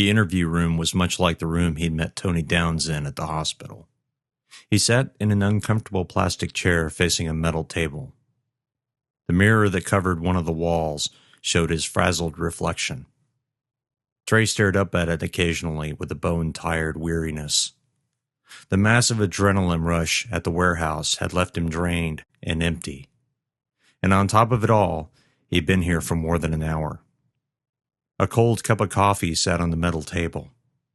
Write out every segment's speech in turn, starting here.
The interview room was much like the room he'd met Tony Downs in at the hospital. He sat in an uncomfortable plastic chair facing a metal table. The mirror that covered one of the walls showed his frazzled reflection. Trey stared up at it occasionally with a bone-tired weariness. The massive adrenaline rush at the warehouse had left him drained and empty. And on top of it all, he'd been here for more than an hour. A cold cup of coffee sat on the metal table.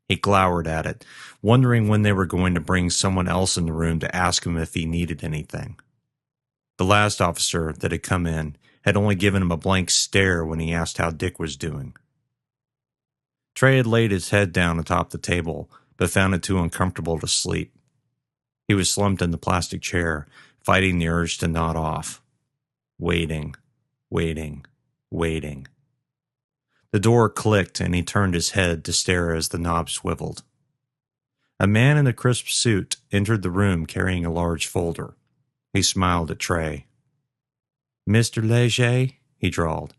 He glowered at it, wondering when they were going to bring someone else in the room to ask him if he needed anything. The last officer that had come in had only given him a blank stare when he asked how Dick was doing. Trey had laid his head down atop the table, but found it too uncomfortable to sleep. He was slumped in the plastic chair, fighting the urge to nod off. Waiting. The door clicked, and he turned his head to stare as the knob swiveled. A man in a crisp suit entered the room carrying a large folder. He smiled at Trey. "Mr. Leger," he drawled,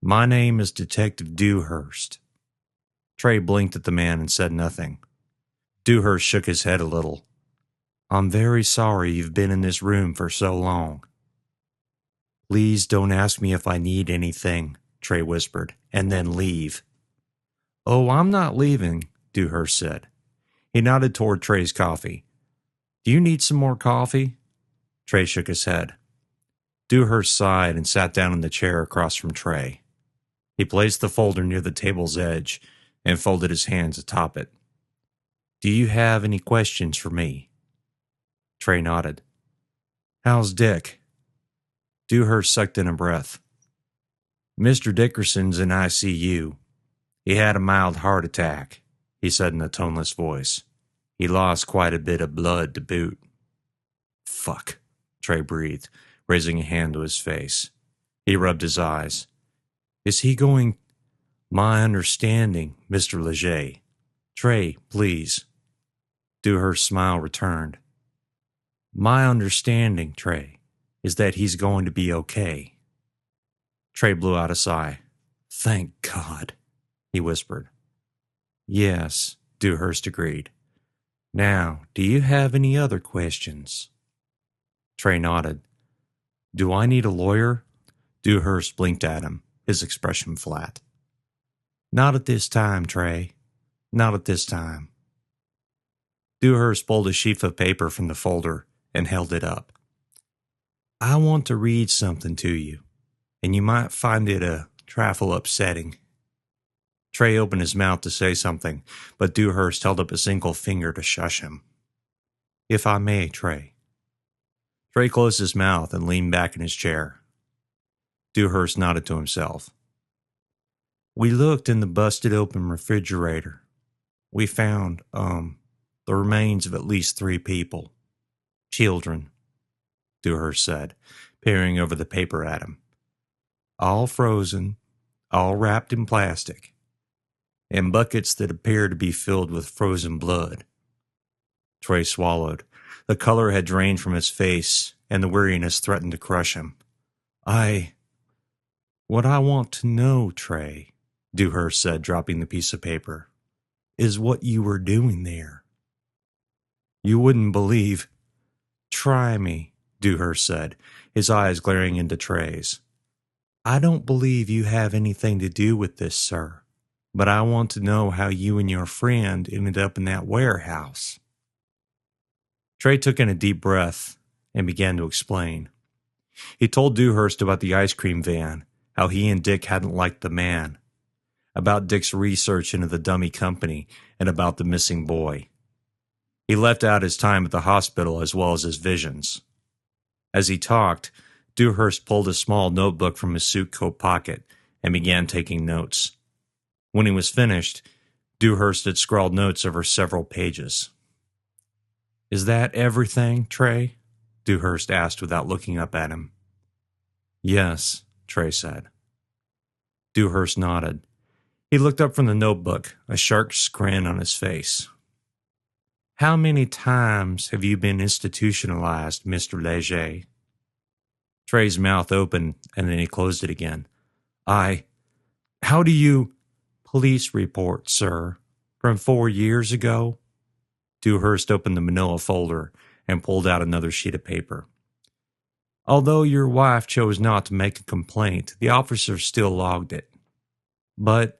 "my name is Detective Dewhurst." Trey blinked at the man and said nothing. Dewhurst shook his head a little. "I'm very sorry you've been in this room for so long." "Please don't ask me if I need anything," Trey whispered, "and then leave." "Oh, I'm not leaving," Dewhurst said. He nodded toward Trey's coffee. "Do you need some more coffee?" Trey shook his head. Dewhurst sighed and sat down in the chair across from Trey. He placed the folder near the table's edge and folded his hands atop it. "Do you have any questions for me?" Trey nodded. "How's Dick?" Dewhurst sucked in a breath. "Mr. Dickerson's in ICU. He had a mild heart attack," he said in a toneless voice. "He lost quite a bit of blood to boot." "Fuck," Trey breathed, raising a hand to his face. He rubbed his eyes. "Is he going—" "My understanding, Mr. Leger." "Trey, please." Dewhurst's smile returned. "My understanding, Trey, is that he's going to be okay." Trey blew out a sigh. "Thank God," he whispered. "Yes," Dewhurst agreed. "Now, do you have any other questions?" Trey nodded. "Do I need a lawyer?" Dewhurst blinked at him, his expression flat. "Not at this time, Trey. Not at this time." Dewhurst pulled a sheaf of paper from the folder and held it up. "I want to read something to you, and you might find it a trifle upsetting." Trey opened his mouth to say something, but Dewhurst held up a single finger to shush him. "If I may, Trey." Trey closed his mouth and leaned back in his chair. Dewhurst nodded to himself. "We looked in the busted open refrigerator. We found, the remains of at least 3 people. Children," Dewhurst said, peering over the paper at him. "All frozen, all wrapped in plastic, and buckets that appear to be filled with frozen blood." Trey swallowed. The color had drained from his face, and the weariness threatened to crush him. What I want to know, Trey," Dewhurst said, dropping the piece of paper, "is what you were doing there." "You wouldn't believe—" "Try me," Dewhurst said, his eyes glaring into Trey's. "I don't believe you have anything to do with this, sir, but I want to know how you and your friend ended up in that warehouse." Trey took in a deep breath and began to explain. He told Dewhurst about the ice cream van, how he and Dick hadn't liked the man, about Dick's research into the dummy company, and about the missing boy. He left out his time at the hospital as well as his visions. As he talked, Dewhurst pulled a small notebook from his suit coat pocket and began taking notes. When he was finished, Dewhurst had scrawled notes over several pages. "Is that everything, Trey?" Dewhurst asked without looking up at him. "Yes," Trey said. Dewhurst nodded. He looked up from the notebook, a sharp grin on his face. "How many times have you been institutionalized, Mr. Leger?" Trey's mouth opened, and then he closed it again. How do you—" "Police report, sir," From 4 years ago? Dewhurst opened the manila folder and pulled out another sheet of paper. Although your wife chose not to make a complaint, the officer still logged it. But,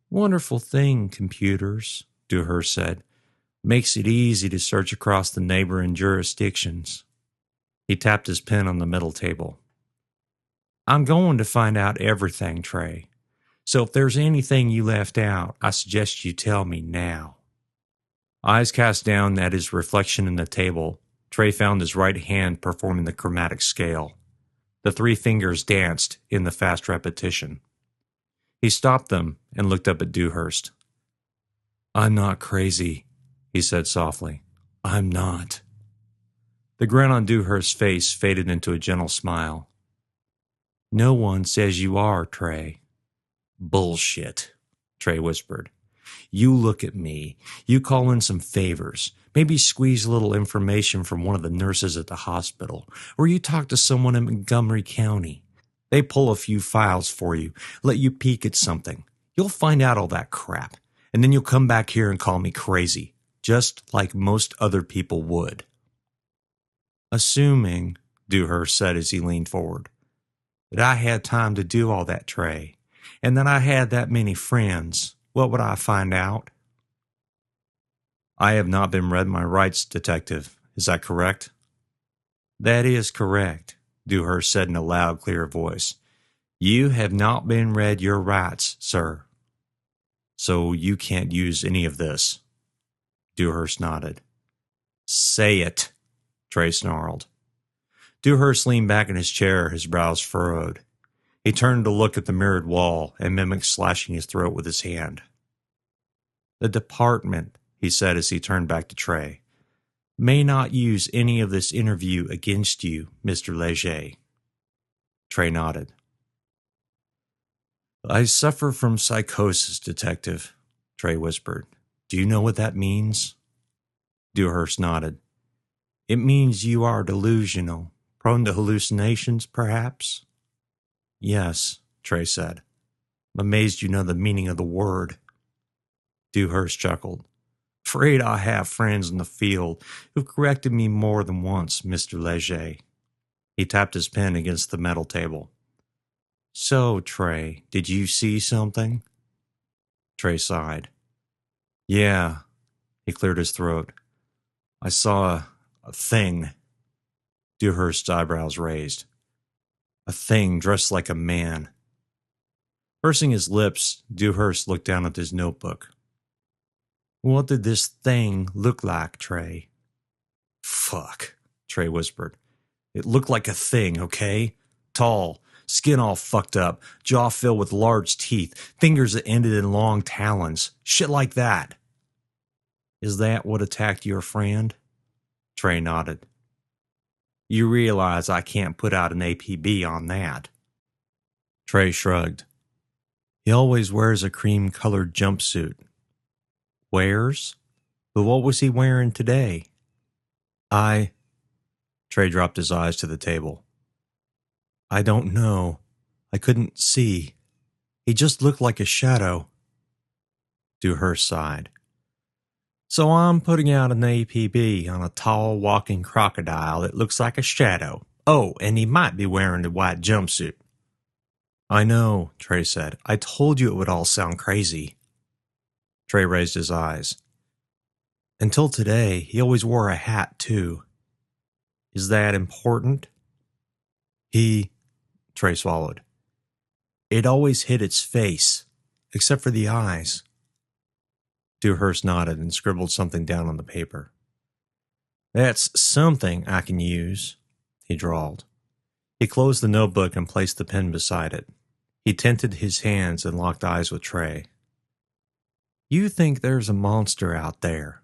wonderful thing, computers, Dewhurst said. Makes it easy to search across the neighboring jurisdictions. He tapped his pen on the middle table. I'm going to find out everything, Trey. So if there's anything you left out, I suggest you tell me now. Eyes cast down at his reflection in the table, Trey found his right hand performing the chromatic scale. The 3 fingers danced in the fast repetition. He stopped them and looked up at Dewhurst. I'm not crazy, he said softly. I'm not. The grin on Dewhurst's face faded into a gentle smile. No one says you are, Trey. Bullshit, Trey whispered. You look at me. You call in some favors. Maybe squeeze a little information from one of the nurses at the hospital. Or you talk to someone in Montgomery County. They pull a few files for you, let you peek at something. You'll find out all that crap. And then you'll come back here and call me crazy, just like most other people would. Assuming, Dewhurst said as he leaned forward, that I had time to do all that, Trey, and that I had that many friends, what would I find out? I have not been read my rights, Detective. Is that correct? That is correct, Dewhurst said in a loud, clear voice. You have not been read your rights, sir. So you can't use any of this. Dewhurst nodded. Say it, Trey snarled. Dewhurst leaned back in his chair, his brows furrowed. He turned to look at the mirrored wall and mimicked slashing his throat with his hand. The department, he said as he turned back to Trey, may not use any of this interview against you, Mr. Leger. Trey nodded. I suffer from psychosis, Detective, Trey whispered. Do you know what that means? Dewhurst nodded. It means you are delusional, prone to hallucinations, perhaps? Yes, Trey said. I'm amazed you know the meaning of the word. Dewhurst chuckled. Afraid I have friends in the field who've corrected me more than once, Mr. Leger. He tapped his pen against the metal table. So, Trey, did you see something? Trey sighed. Yeah, he cleared his throat. I saw a thing. Dewhurst's eyebrows raised. A thing dressed like a man. Pursing his lips, Dewhurst looked down at his notebook. What did this thing look like, Trey? Fuck, Trey whispered. It looked like a thing, okay? Tall, skin all fucked up, jaw filled with large teeth, fingers that ended in long talons, shit like that. Is that what attacked your friend? Trey nodded. You realize I can't put out an APB on that. Trey shrugged. He always wears a cream-colored jumpsuit. Wears? But what was he wearing today? Trey dropped his eyes to the table. I don't know. I couldn't see. He just looked like a shadow. Dewhurst sighed. So I'm putting out an APB on a tall walking crocodile that looks like a shadow. Oh, and he might be wearing a white jumpsuit. I know, Trey said. I told you it would all sound crazy. Trey raised his eyes. Until today, he always wore a hat, too. Is that important? Trey swallowed. It always hid its face, except for the eyes. Dewhurst nodded and scribbled something down on the paper. That's something I can use, he drawled. He closed the notebook and placed the pen beside it. He tented his hands and locked eyes with Trey. You think there's a monster out there?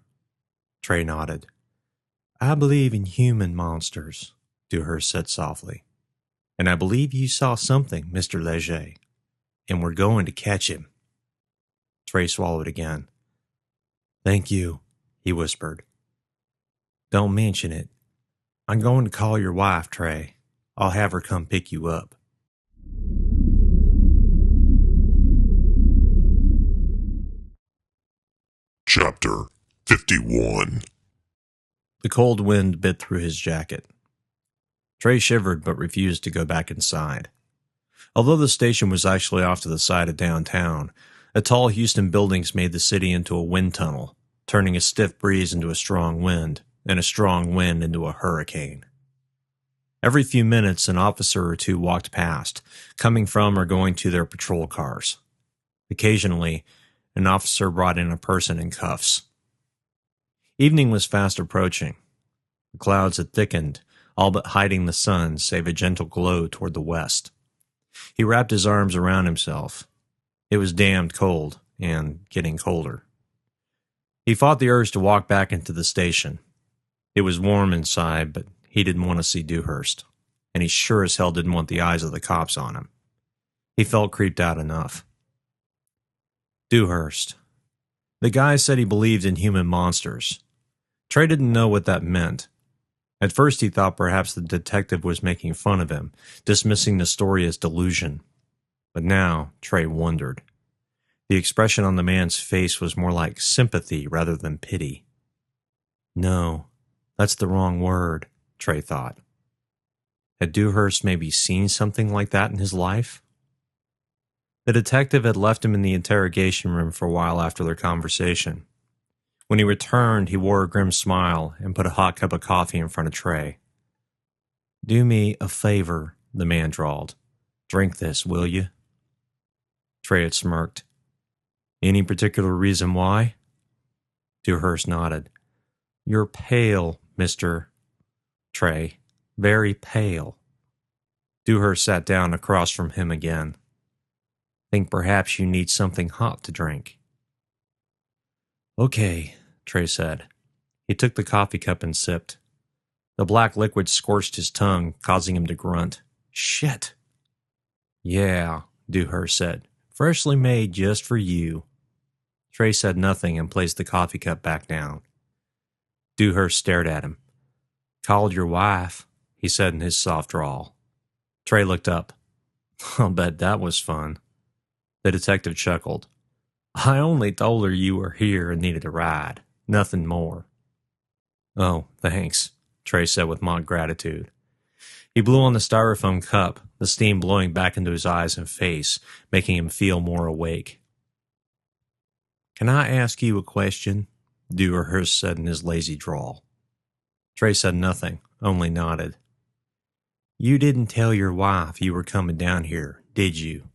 Trey nodded. I believe in human monsters, Dewhurst said softly. And I believe you saw something, Mr. Leger. And we're going to catch him. Trey swallowed again. Thank you, he whispered. Don't mention it. I'm going to call your wife, Trey. I'll have her come pick you up. Chapter 51. The cold wind bit through his jacket. Trey shivered but refused to go back inside. Although the station was actually off to the side of downtown, the tall Houston buildings made the city into a wind tunnel, turning a stiff breeze into a strong wind, and a strong wind into a hurricane. Every few minutes, an officer or two walked past, coming from or going to their patrol cars. Occasionally, an officer brought in a person in cuffs. Evening was fast approaching. The clouds had thickened, all but hiding the sun save a gentle glow toward the west. He wrapped his arms around himself. It was damned cold, and getting colder. He fought the urge to walk back into the station. It was warm inside, but he didn't want to see Dewhurst, and he sure as hell didn't want the eyes of the cops on him. He felt creeped out enough. Dewhurst. The guy said he believed in human monsters. Trey didn't know what that meant. At first he thought perhaps the detective was making fun of him, dismissing the story as delusion. But now Trey wondered. The expression on the man's face was more like sympathy rather than pity. No, that's the wrong word, Trey thought. Had Dewhurst maybe seen something like that in his life? The detective had left him in the interrogation room for a while after their conversation. When he returned, he wore a grim smile and put a hot cup of coffee in front of Trey. "Do me a favor," the man drawled. "Drink this, will you?" Trey had smirked. "Any particular reason why?" Dewhurst nodded. "You're pale, Mr. Trey. Very pale." Dewhurst sat down across from him again. "Think perhaps you need something hot to drink." "Okay," Trey said. He took the coffee cup and sipped. The black liquid scorched his tongue, causing him to grunt. "Shit!" "Yeah," Dewhurst said. "Freshly made just for you." Trey said nothing and placed the coffee cup back down. Dewhurst stared at him. "Called your wife," he said in his soft drawl. Trey looked up. "I'll bet that was fun." The detective chuckled. "I only told her you were here and needed a ride. Nothing more." "Oh, thanks," Trey said with mock gratitude. He blew on the styrofoam cup, the steam blowing back into his eyes and face, making him feel more awake. "Can I ask you a question?" Dewhurst said in his lazy drawl. Trey said nothing, only nodded. "You didn't tell your wife you were coming down here, did you?"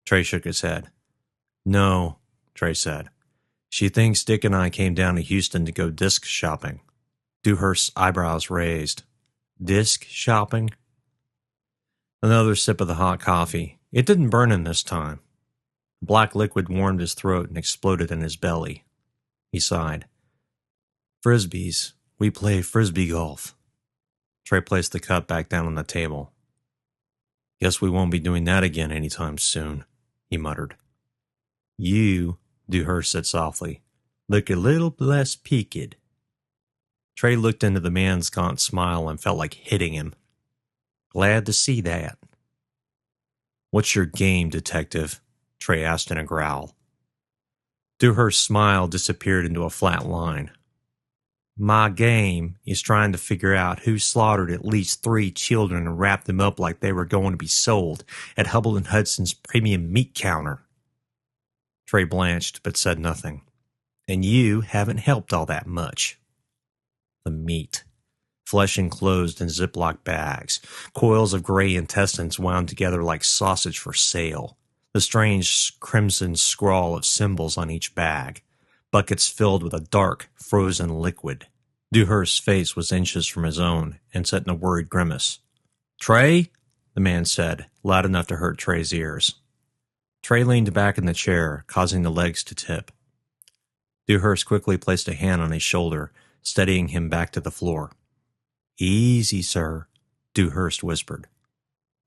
Trey shook his head. "No," Trey said. "She thinks Dick and I came down to Houston to go disc shopping." Dewhurst's eyebrows raised. "Disc shopping?" Another sip of the hot coffee. It didn't burn him this time. The black liquid warmed his throat and exploded in his belly. He sighed. "Frisbees. We play frisbee golf." Trey placed the cup back down on the table. "Guess we won't be doing that again anytime soon," he muttered. "You," Dewhurst said softly, "look a little less peaked." Trey looked into the man's gaunt smile and felt like hitting him. "Glad to see that." "What's your game, detective?" Trey asked in a growl. Dewhurst's smile disappeared into a flat line. "My game is trying to figure out who slaughtered at least 3 children and wrapped them up like they were going to be sold at Hubble and Hudson's premium meat counter." Trey blanched but said nothing. "And you haven't helped all that much." The meat. Flesh enclosed in Ziploc bags, coils of gray intestines wound together like sausage for sale, the strange crimson scrawl of symbols on each bag, buckets filled with a dark, frozen liquid. Dewhurst's face was inches from his own and set in a worried grimace. "Trey?" the man said, loud enough to hurt Trey's ears. Trey leaned back in the chair, causing the legs to tip. Dewhurst quickly placed a hand on his shoulder, steadying him back to the floor. "Easy, sir," Dewhurst whispered.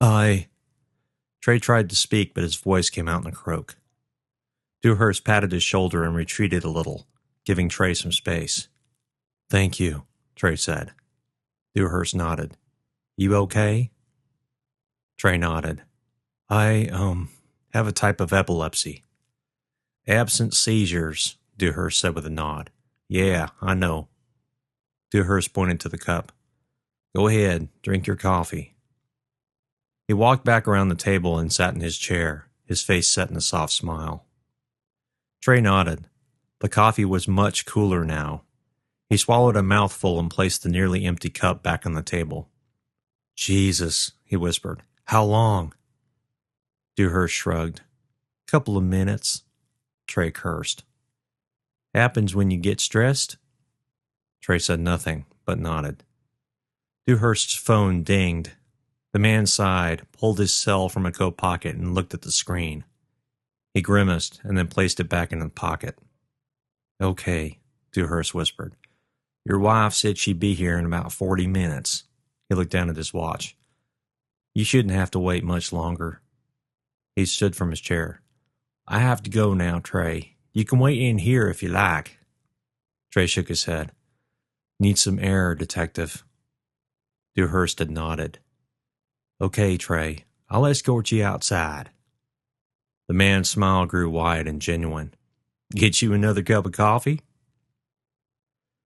Trey tried to speak, but his voice came out in a croak. Dewhurst patted his shoulder and retreated a little, giving Trey some space. "Thank you," Trey said. Dewhurst nodded. "You okay?" Trey nodded. I have a type of epilepsy." "Absent seizures," Dewhurst said with a nod. Yeah, I know. Dewhurst pointed to the cup. Go ahead, drink your coffee. He walked back around the table and sat in his chair, his face set in a soft smile. Trey nodded. The coffee was much cooler now. He swallowed a mouthful and placed the nearly empty cup back on the table. Jesus, he whispered. How long? Dewhurst shrugged. Couple of minutes. Trey cursed. Happens when you get stressed? Trey said nothing, but nodded. Dewhurst's phone dinged. The man sighed, pulled his cell from a coat pocket, and looked at the screen. He grimaced and then placed it back in the pocket. Okay, Dewhurst whispered. Your wife said she'd be here in about 40 minutes. He looked down at his watch. You shouldn't have to wait much longer. He stood from his chair. I have to go now, Trey. You can wait in here if you like. Trey shook his head. Need some air, detective. Dewhurst had nodded. Okay, Trey. I'll escort you outside. The man's smile grew wide and genuine. Get you another cup of coffee?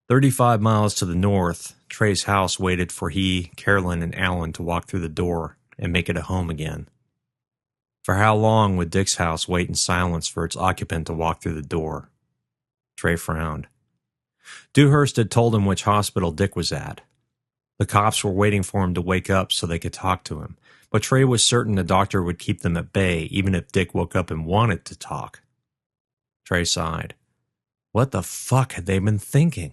35 miles to the north, Trey's house waited for he, Carolyn, and Alan to walk through the door and make it a home again. For how long would Dick's house wait in silence for its occupant to walk through the door? Trey frowned. Dewhurst had told him which hospital Dick was at. The cops were waiting for him to wake up so they could talk to him, but Trey was certain the doctor would keep them at bay even if Dick woke up and wanted to talk. Trey sighed. What the fuck had they been thinking?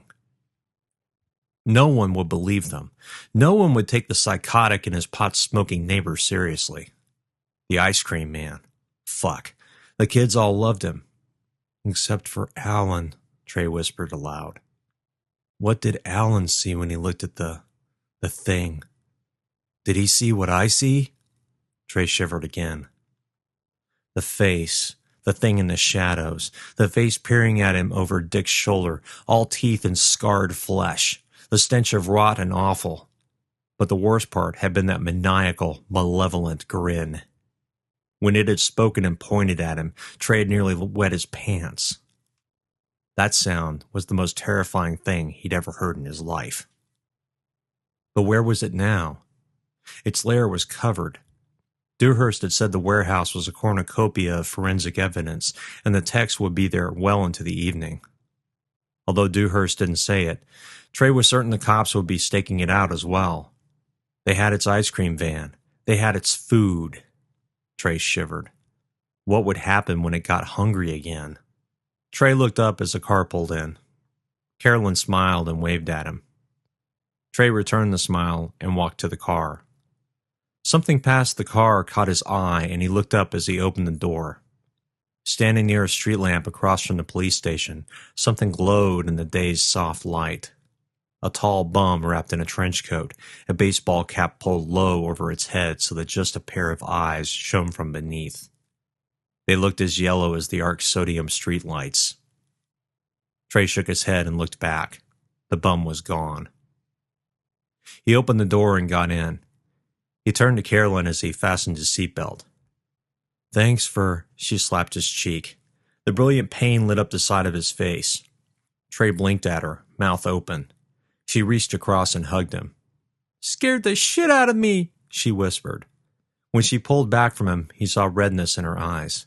No one would believe them. No one would take the psychotic and his pot-smoking neighbor seriously. The ice cream man. Fuck. The kids all loved him. Except for Alan, Trey whispered aloud. What did Alan see when he looked at the thing? Did he see what I see? Trey shivered again. The face, the thing in the shadows, the face peering at him over Dick's shoulder, all teeth and scarred flesh, the stench of rot and awful. But the worst part had been that maniacal, malevolent grin. When it had spoken and pointed at him, Trey had nearly wet his pants. That sound was the most terrifying thing he'd ever heard in his life. But where was it now? Its lair was covered. Dewhurst had said the warehouse was a cornucopia of forensic evidence, and the techs would be there well into the evening. Although Dewhurst didn't say it, Trey was certain the cops would be staking it out as well. They had its ice cream van. They had its food. Trey shivered. What would happen when it got hungry again? Trey looked up as a car pulled in. Carolyn smiled and waved at him. Trey returned the smile and walked to the car. Something past the car caught his eye, and he looked up as he opened the door. Standing near a street lamp across from the police station, something glowed in the day's soft light. A tall bum wrapped in a trench coat, a baseball cap pulled low over its head so that just a pair of eyes shone from beneath. They looked as yellow as the arc sodium streetlights. Trey shook his head and looked back. The bum was gone. He opened the door and got in. He turned to Carolyn as he fastened his seatbelt. Thanks for... She slapped his cheek. The brilliant pain lit up the side of his face. Trey blinked at her, mouth open. She reached across and hugged him. Scared the shit out of me, she whispered. When she pulled back from him, he saw redness in her eyes.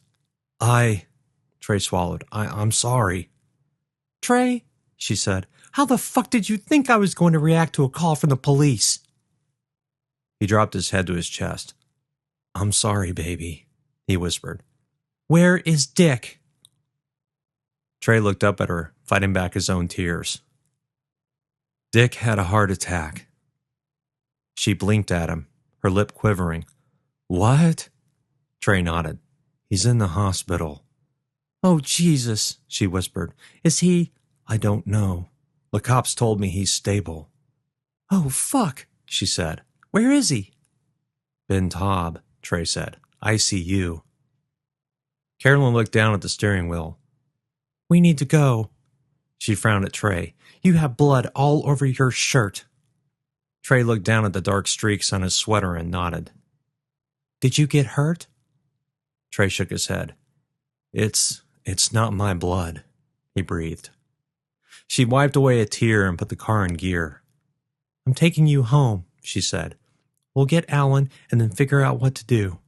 Trey swallowed. I'm sorry. Trey, she said, how the fuck did you think I was going to react to a call from the police? He dropped his head to his chest. I'm sorry, baby, he whispered. Where is Dick? Trey looked up at her, fighting back his own tears. Dick had a heart attack. She blinked at him, her lip quivering. What? Trey nodded. He's in the hospital. Oh, Jesus, she whispered. Is he? I don't know. The cops told me he's stable. Oh, fuck, she said. Where is he? Ben Taub, Trey said. ICU. Carolyn looked down at the steering wheel. We need to go. She frowned at Trey. You have blood all over your shirt. Trey looked down at the dark streaks on his sweater and nodded. Did you get hurt? Trey shook his head. It's not my blood. he breathed. She wiped away a tear and put the car in gear. I'm taking you home, she said. We'll get Alan and then figure out what to do.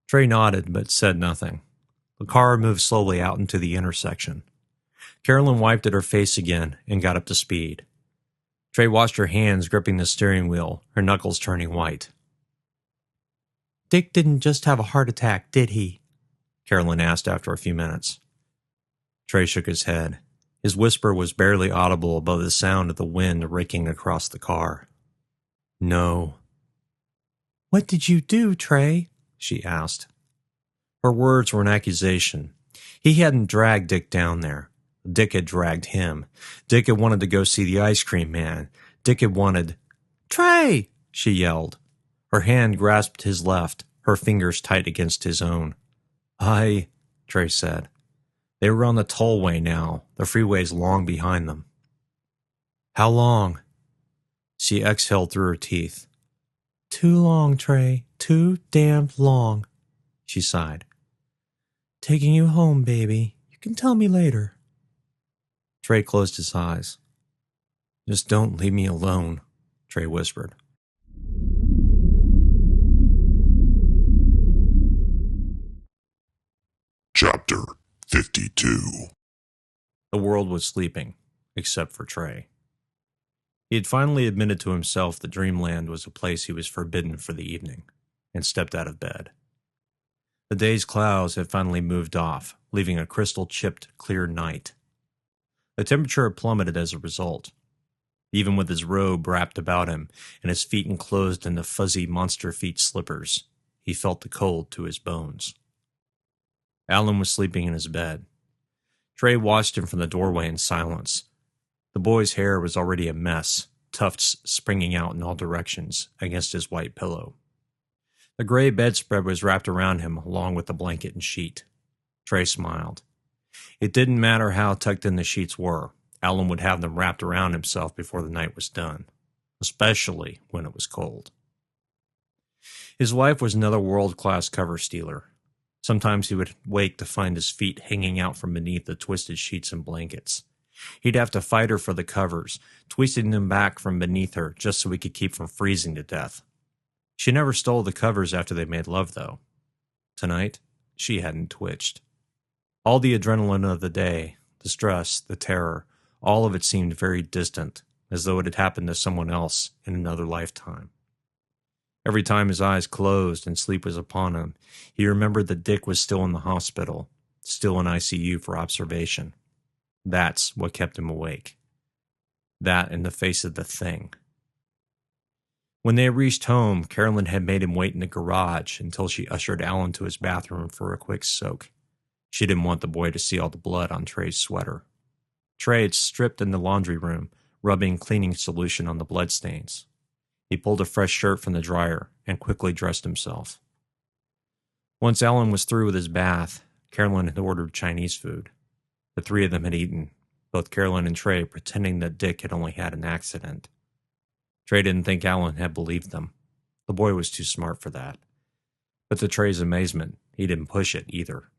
Trey nodded but said nothing. The car moved slowly out into the intersection. Carolyn wiped at her face again and got up to speed. Trey watched her hands gripping the steering wheel, her knuckles turning white. Dick didn't just have a heart attack, did he? Carolyn asked after a few minutes. Trey shook his head. His whisper was barely audible above the sound of the wind raking across the car. No. What did you do, Trey? She asked. Her words were an accusation. He hadn't dragged Dick down there. Dick had dragged him. Dick had wanted to go see the ice cream man. Dick had wanted... Trey! She yelled. Her hand grasped his left, her fingers tight against his own. Trey said. They were on the tollway now, the freeway's long behind them. How long? She exhaled through her teeth. Too long, Trey. Too damn long, she sighed. Taking you home, baby. You can tell me later. Trey closed his eyes. Just don't leave me alone, Trey whispered. Chapter 52. The world was sleeping, except for Trey. He had finally admitted to himself that Dreamland was a place he was forbidden for the evening, and stepped out of bed. The day's clouds had finally moved off, leaving a crystal-chipped, clear night. The temperature had plummeted as a result. Even with his robe wrapped about him and his feet enclosed in the fuzzy monster feet slippers, he felt the cold to his bones. Alan was sleeping in his bed. Trey watched him from the doorway in silence. The boy's hair was already a mess, tufts springing out in all directions against his white pillow. The gray bedspread was wrapped around him along with the blanket and sheet. Trey smiled. It didn't matter how tucked in the sheets were. Alan would have them wrapped around himself before the night was done, especially when it was cold. His wife was another world-class cover stealer. Sometimes he would wake to find his feet hanging out from beneath the twisted sheets and blankets. He'd have to fight her for the covers, twisting them back from beneath her just so he could keep from freezing to death. She never stole the covers after they made love, though. Tonight, she hadn't twitched. All the adrenaline of the day, the stress, the terror, all of it seemed very distant, as though it had happened to someone else in another lifetime. Every time his eyes closed and sleep was upon him, he remembered that Dick was still in the hospital, still in ICU for observation. That's what kept him awake. That in the face of the thing. When they reached home, Carolyn had made him wait in the garage until she ushered Alan to his bathroom for a quick soak. She didn't want the boy to see all the blood on Trey's sweater. Trey had stripped in the laundry room, rubbing cleaning solution on the bloodstains. He pulled a fresh shirt from the dryer and quickly dressed himself. Once Alan was through with his bath, Carolyn had ordered Chinese food. The three of them had eaten, both Carolyn and Trey pretending that Dick had only had an accident. Trey didn't think Alan had believed them. The boy was too smart for that. But to Trey's amazement, he didn't push it either.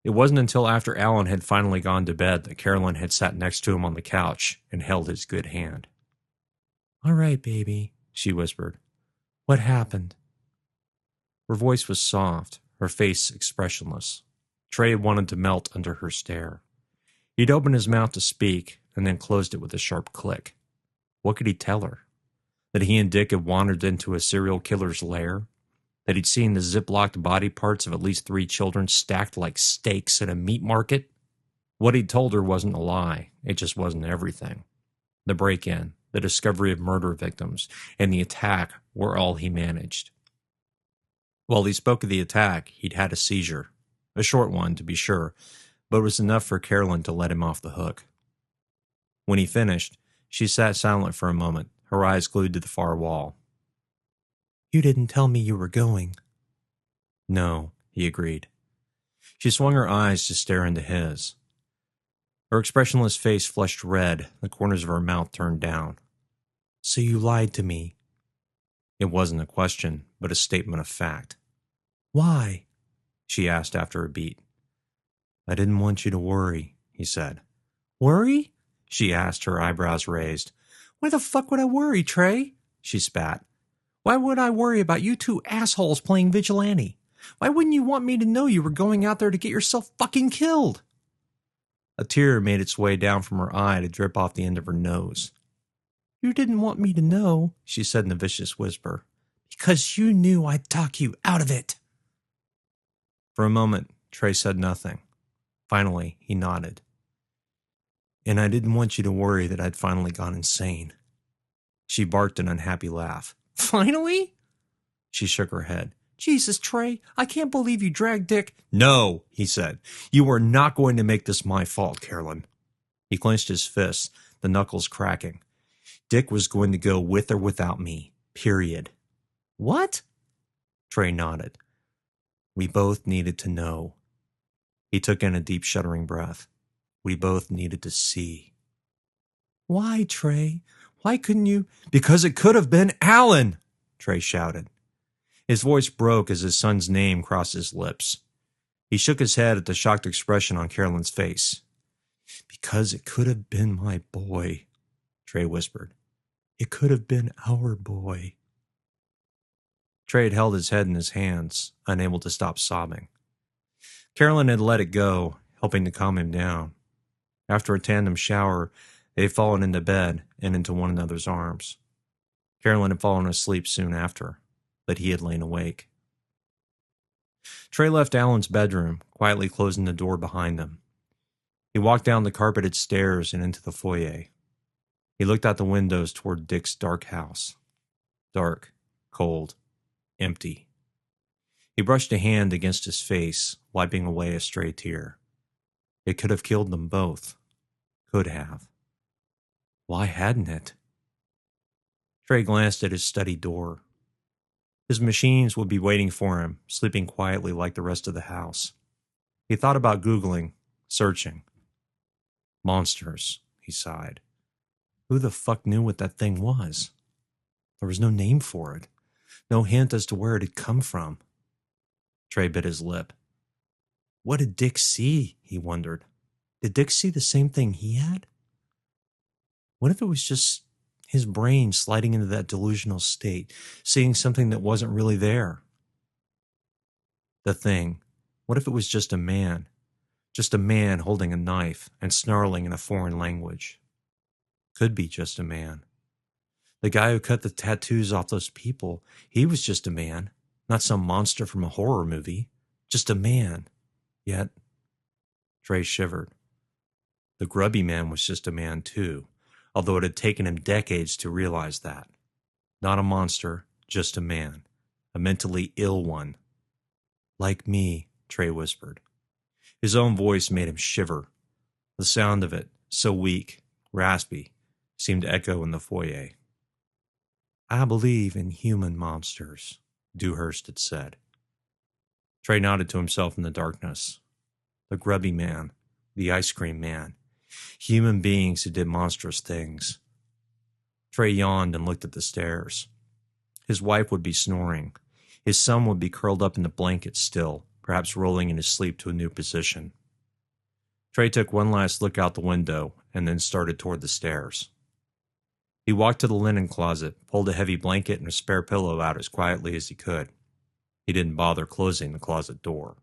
It wasn't until after Alan had finally gone to bed that Carolyn had sat next to him on the couch and held his good hand. "All right, baby," she whispered. "What happened?" Her voice was soft, her face expressionless. Trey wanted to melt under her stare. He'd opened his mouth to speak and then closed it with a sharp click. What could he tell her? That he and Dick had wandered into a serial killer's lair? That he'd seen the zip-locked body parts of at least 3 children stacked like steaks at a meat market? What he'd told her wasn't a lie. It just wasn't everything. The break-in, the discovery of murder victims, and the attack were all he managed. While he spoke of the attack, he'd had a seizure. A short one, to be sure, but it was enough for Carolyn to let him off the hook. When he finished, she sat silent for a moment, her eyes glued to the far wall. "You didn't tell me you were going." "No," he agreed. She swung her eyes to stare into his. Her expressionless face flushed red, the corners of her mouth turned down. "So you lied to me." It wasn't a question, but a statement of fact. "Why?" she asked after a beat. "I didn't want you to worry," he said. Worry? She asked, her eyebrows raised. Why the fuck would I worry, Trey? She spat. Why would I worry about you two assholes playing vigilante? Why wouldn't you want me to know you were going out there to get yourself fucking killed? A tear made its way down from her eye to drip off the end of her nose. You didn't want me to know, she said in a vicious whisper, because you knew I'd talk you out of it. For a moment, Trey said nothing. Finally, he nodded. And I didn't want you to worry that I'd finally gone insane. She barked an unhappy laugh. Finally? She shook her head. Jesus, Trey, I can't believe you dragged Dick. No, he said. You are not going to make this my fault, Carolyn. He clenched his fists, the knuckles cracking. Dick was going to go with or without me. Period. What? Trey nodded. We both needed to know. He took in a deep, shuddering breath. We both needed to see. Why, Trey? Why couldn't you? Because it could have been Alan, Trey shouted. His voice broke as his son's name crossed his lips. He shook his head at the shocked expression on Carolyn's face. Because it could have been my boy, Trey whispered. It could have been our boy. Trey had held his head in his hands, unable to stop sobbing. Carolyn had let it go, helping to calm him down. After a tandem shower, they had fallen into bed and into one another's arms. Carolyn had fallen asleep soon after, but he had lain awake. Trey left Alan's bedroom, quietly closing the door behind him. He walked down the carpeted stairs and into the foyer. He looked out the windows toward Dick's dark house. Dark, cold, empty. He brushed a hand against his face, wiping away a stray tear. It could have killed them both. Could have. Why hadn't it? Trey glanced at his study door. His machines would be waiting for him, sleeping quietly like the rest of the house. He thought about Googling, searching. Monsters, he sighed. Who the fuck knew what that thing was? There was no name for it. No hint as to where it had come from. Trey bit his lip. What did Dick see? He wondered. Did Dick see the same thing he had? What if it was just his brain sliding into that delusional state, seeing something that wasn't really there? The thing. What if it was just a man holding a knife and snarling in a foreign language? Could be just a man. The guy who cut the tattoos off those people, he was just a man, not some monster from a horror movie. Just a man. Yet, Trey shivered. The grubby man was just a man too, although it had taken him decades to realize that. Not a monster, just a man. A mentally ill one. Like me, Trey whispered. His own voice made him shiver. The sound of it, so weak, raspy, seemed to echo in the foyer. I believe in human monsters, Dewhurst had said. Trey nodded to himself in the darkness. The grubby man, the ice cream man, human beings who did monstrous things. Trey yawned and looked at the stairs. His wife would be snoring. His son would be curled up in the blanket still, perhaps rolling in his sleep to a new position. Trey took one last look out the window and then started toward the stairs. He walked to the linen closet, pulled a heavy blanket and a spare pillow out as quietly as he could. He didn't bother closing the closet door.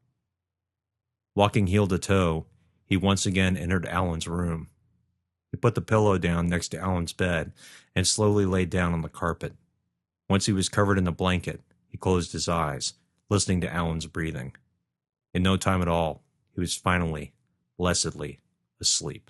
Walking heel to toe, he once again entered Alan's room. He put the pillow down next to Alan's bed and slowly laid down on the carpet. Once he was covered in the blanket, he closed his eyes, listening to Alan's breathing. In no time at all, he was finally, blessedly, asleep.